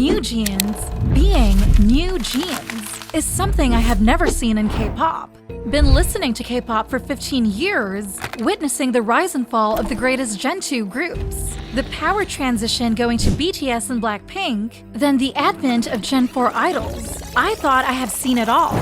NewJeans, being NewJeans, is something I have never seen in K-pop. Been listening to K-pop for 15 years, witnessing the rise and fall of the greatest Gen 2 groups, the power transition going to BTS and BLACKPINK, then the advent of Gen 4 idols. I thought I have seen it all.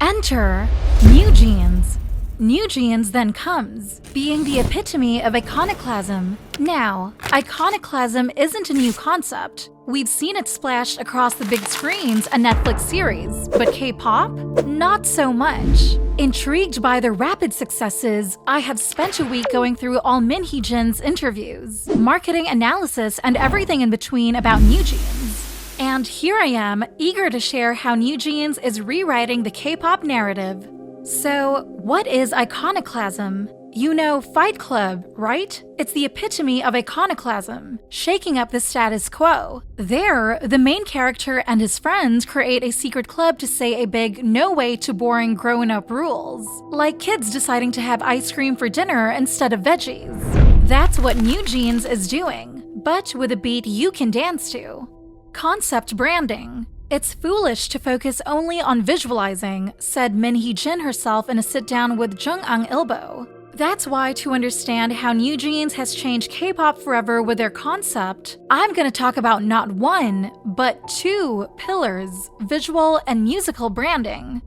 Enter NewJeans. NewJeans then comes, being the epitome of iconoclasm. Now, iconoclasm isn't a new concept. We've seen it splashed across the big screens and Netflix series, but K-pop? Not so much. Intrigued by their rapid successes, I have spent a week going through all Min Hee-jin's interviews, marketing analysis, and everything in between about NewJeans. And here I am, eager to share how NewJeans is rewriting the K-pop narrative. So, what is iconoclasm? You know Fight Club, right? It's the epitome of iconoclasm, shaking up the status quo. There, the main character and his friends create a secret club to say a big no way to boring grown-up rules, like kids deciding to have ice cream for dinner instead of veggies. That's what NewJeans is doing, but with a beat you can dance to. Concept branding. It's foolish to focus only on visualizing, said Min Hee-jin herself in a sit-down with Jung-ang Ilbo. That's why, to understand how NewJeans has changed K-pop forever with their concept, I'm gonna talk about not one, but two pillars: visual and musical branding.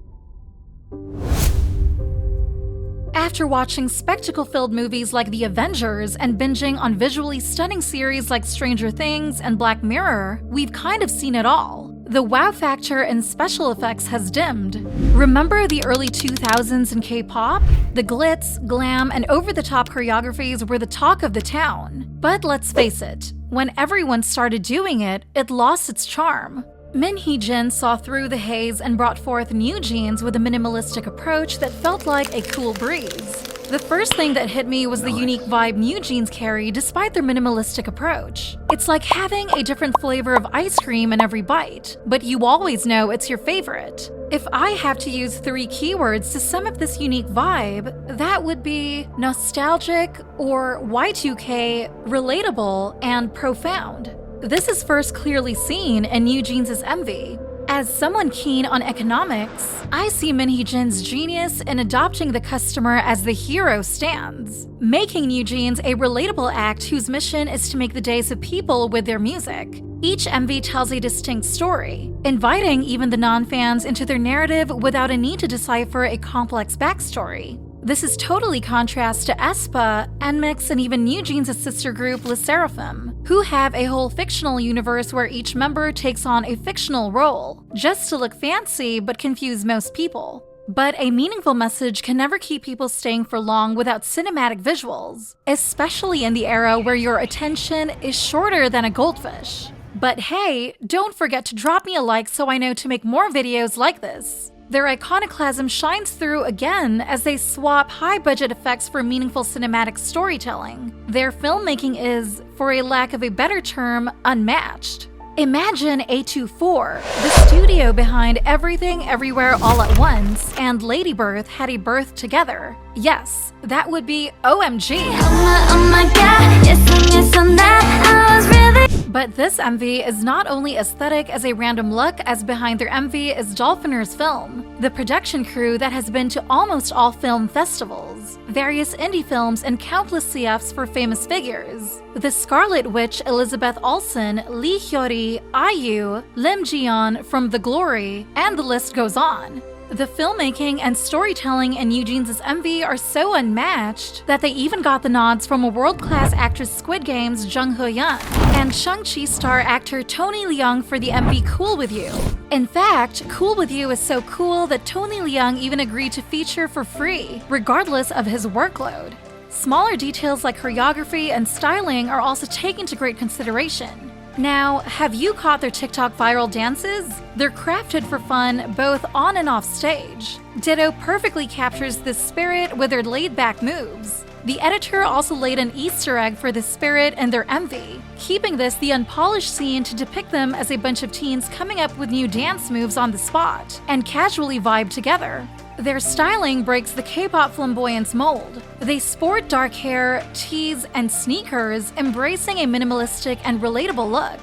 After watching spectacle-filled movies like The Avengers and binging on visually stunning series like Stranger Things and Black Mirror, we've kind of seen it all. The wow factor in special effects has dimmed. Remember the early 2000s in K-pop? The glitz, glam, and over-the-top choreographies were the talk of the town. But let's face it, when everyone started doing it, it lost its charm. Min Hee-jin saw through the haze and brought forth NewJeans with a minimalistic approach that felt like a cool breeze. The first thing that hit me was the unique vibe NewJeans carry despite their minimalistic approach. It's like having a different flavor of ice cream in every bite, but you always know it's your favorite. If I have to use 3 keywords to sum up this unique vibe, that would be nostalgic or Y2K, relatable, and profound. This is first clearly seen in NewJeans' MV. As someone keen on economics, I see Min Hee-jin's genius in adopting the customer as the hero stands, making NewJeans a relatable act whose mission is to make the days of people with their music. Each MV tells a distinct story, inviting even the non-fans into their narrative without a need to decipher a complex backstory. This is totally contrast to aespa, NMIXX, and even NewJeans' sister group LE SSERAFIM, who have a whole fictional universe where each member takes on a fictional role, just to look fancy but confuse most people. But a meaningful message can never keep people staying for long without cinematic visuals, especially in the era where your attention is shorter than a goldfish. But hey, don't forget to drop me a like so I know to make more videos like this. Their iconoclasm shines through again as they swap high-budget effects for meaningful cinematic storytelling. Their filmmaking is, for a lack of a better term, unmatched. Imagine A24, the studio behind Everything Everywhere All at Once, and Lady Birth had a birth together. Yes, that would be OMG. Oh my god, yes on that, I was really. But this MV is not only aesthetic as a random look, as behind their MV is Dolphiners Film, the production crew that has been to almost all film festivals, various indie films, and countless CFs for famous figures. The Scarlet Witch Elizabeth Olsen, Lee Hyori, IU, Lim Ji-yeon from The Glory, and the list goes on. The filmmaking and storytelling in NewJeans' MV are so unmatched that they even got the nods from a world-class actress Squid Game's Jung Ho-yeon and Shang-Chi star actor Tony Leung for the MV Cool With You. In fact, Cool With You is so cool that Tony Leung even agreed to feature for free, regardless of his workload. Smaller details like choreography and styling are also taken into great consideration. Now, have you caught their TikTok viral dances? They're crafted for fun both on and off stage. Ditto perfectly captures this spirit with their laid-back moves. The editor also laid an Easter egg for the spirit in their MV, keeping this the unpolished scene to depict them as a bunch of teens coming up with new dance moves on the spot and casually vibe together. Their styling breaks the K-pop flamboyance mold. They sport dark hair, tees, and sneakers, embracing a minimalistic and relatable look.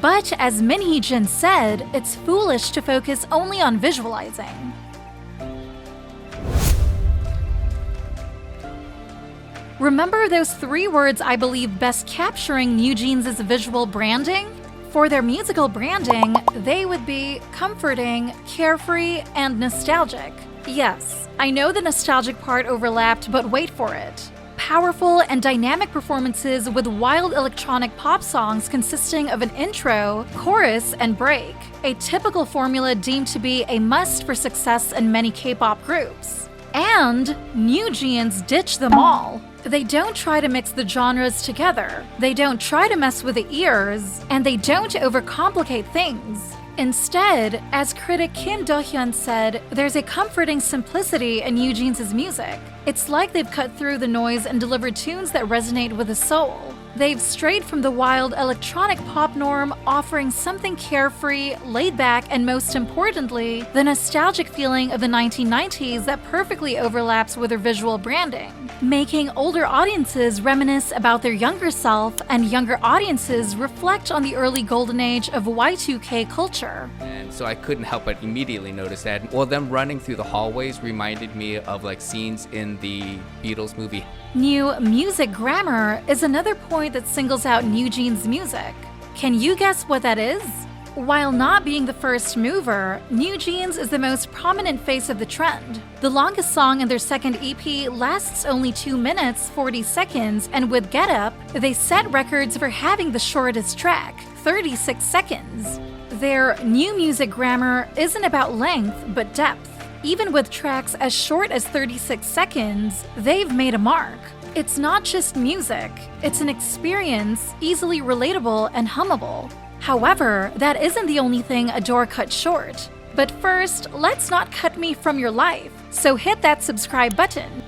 But as Min Hee-jin said, it's foolish to focus only on visualizing. Remember those 3 words I believe best capturing NewJeans' visual branding? For their musical branding, they would be comforting, carefree, and nostalgic. Yes, I know the nostalgic part overlapped, but wait for it. Powerful and dynamic performances with wild electronic pop songs consisting of an intro, chorus, and break, a typical formula deemed to be a must for success in many K-pop groups. And NewJeans ditch them all. They don't try to mix the genres together, they don't try to mess with the ears, and they don't overcomplicate things. Instead, as critic Kim Do-hyun said, there's a comforting simplicity in NewJeans' music. It's like they've cut through the noise and delivered tunes that resonate with the soul. They've strayed from the wild electronic pop norm, offering something carefree, laid back, and most importantly, the nostalgic feeling of the 1990s that perfectly overlaps with their visual branding, making older audiences reminisce about their younger self and younger audiences reflect on the early golden age of Y2K culture. And so I couldn't help but immediately notice that. Well, them running through the hallways reminded me of like scenes in the Beatles movie. New music grammar is another point that singles out NewJeans' music. Can you guess what that is? While not being the first mover, NewJeans is the most prominent face of the trend. The longest song in their second EP lasts only 2 minutes, 40 seconds, and with Get Up, they set records for having the shortest track, 36 seconds. Their new music grammar isn't about length, but depth. Even with tracks as short as 36 seconds, they've made a mark. It's not just music, it's an experience, easily relatable and hummable. However, that isn't the only thing Adore cut short. But first, let's not cut me from your life, so hit that subscribe button.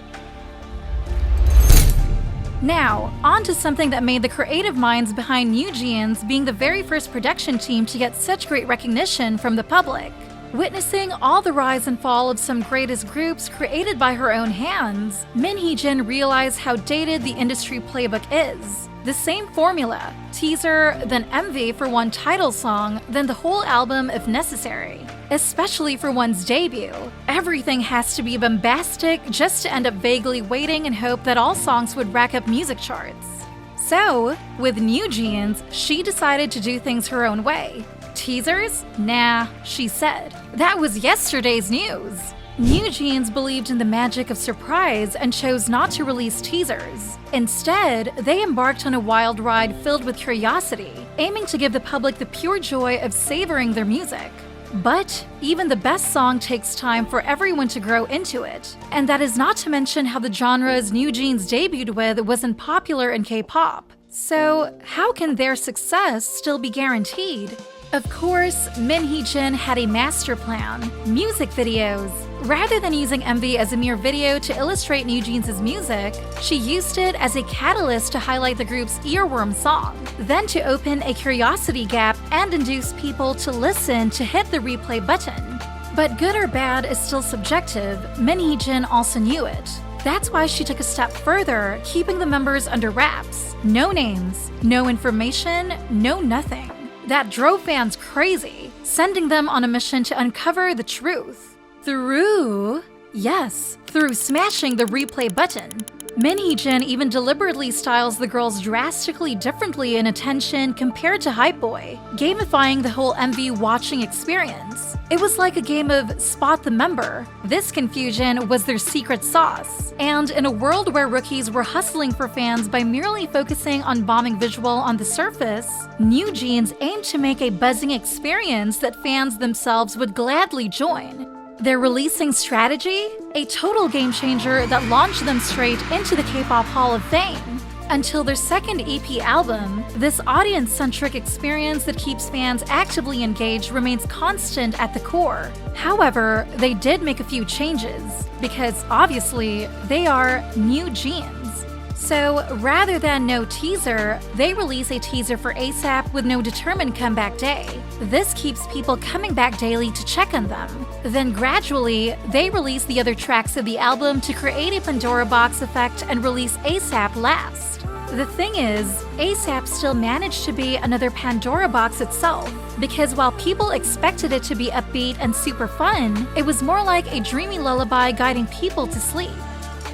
Now, on to something that made the creative minds behind NewJeans being the very first production team to get such great recognition from the public. Witnessing all the rise and fall of some greatest groups created by her own hands, Min Hee-jin realized how dated the industry playbook is. The same formula, teaser, then MV for one title song, then the whole album if necessary. Especially for one's debut. Everything has to be bombastic just to end up vaguely waiting in hope that all songs would rack up music charts. So, with NewJeans, she decided to do things her own way. Teasers? Nah, she said. That was yesterday's news. NewJeans believed in the magic of surprise and chose not to release teasers. Instead, they embarked on a wild ride filled with curiosity, aiming to give the public the pure joy of savoring their music. But even the best song takes time for everyone to grow into it. And that is not to mention how the genres NewJeans debuted with wasn't popular in K-pop. So how can their success still be guaranteed? Of course, Min Hee-jin had a master plan: music videos. Rather than using MV as a mere video to illustrate NewJeans' music, she used it as a catalyst to highlight the group's earworm song, then to open a curiosity gap and induce people to listen to hit the replay button. But good or bad is still subjective. Min Hee-jin also knew it. That's why she took a step further, keeping the members under wraps. No names, no information, no nothing. That drove fans crazy, sending them on a mission to uncover the truth. Through smashing the replay button. Min Hee-jin even deliberately styles the girls drastically differently in attention compared to Hype Boy, gamifying the whole MV watching experience. It was like a game of Spot the Member. This confusion was their secret sauce. And in a world where rookies were hustling for fans by merely focusing on bombing visual on the surface, NewJeans aimed to make a buzzing experience that fans themselves would gladly join. Their releasing strategy? A total game changer that launched them straight into the K-pop Hall of Fame. Until their second EP album, this audience-centric experience that keeps fans actively engaged remains constant at the core. However, they did make a few changes, because obviously, they are NewJeans. So rather than no teaser, they release a teaser for ASAP with no determined comeback day. This keeps people coming back daily to check on them. Then gradually, they release the other tracks of the album to create a Pandora box effect and release ASAP last. The thing is, ASAP still managed to be another Pandora box itself, because while people expected it to be upbeat and super fun, it was more like a dreamy lullaby guiding people to sleep.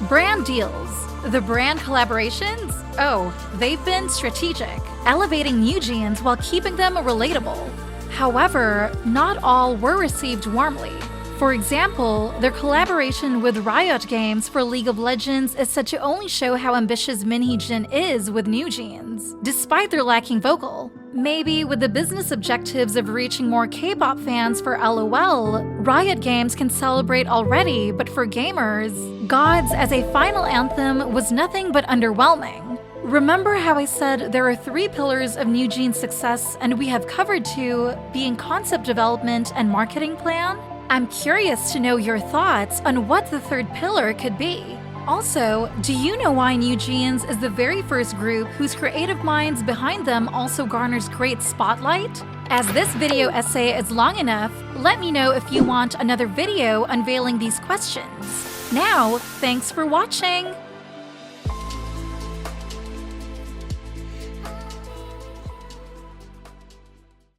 Brand deals. The brand collaborations? Oh, they've been strategic, elevating NewJeans while keeping them relatable. However, not all were received warmly. For example, their collaboration with Riot Games for League of Legends is said to only show how ambitious Min Hee-jin is with NewJeans, despite their lacking vocal. Maybe with the business objectives of reaching more K-pop fans for LOL, Riot Games can celebrate already, but for gamers, Gods as a final anthem was nothing but underwhelming. Remember how I said there are 3 pillars of NewJeans' success and we have covered 2, being concept development and marketing plan? I'm curious to know your thoughts on what the 3rd pillar could be. Also, do you know why NewJeans is the very first group whose creative minds behind them also garners great spotlight? As this video essay is long enough, let me know if you want another video unveiling these questions. Now, thanks for watching!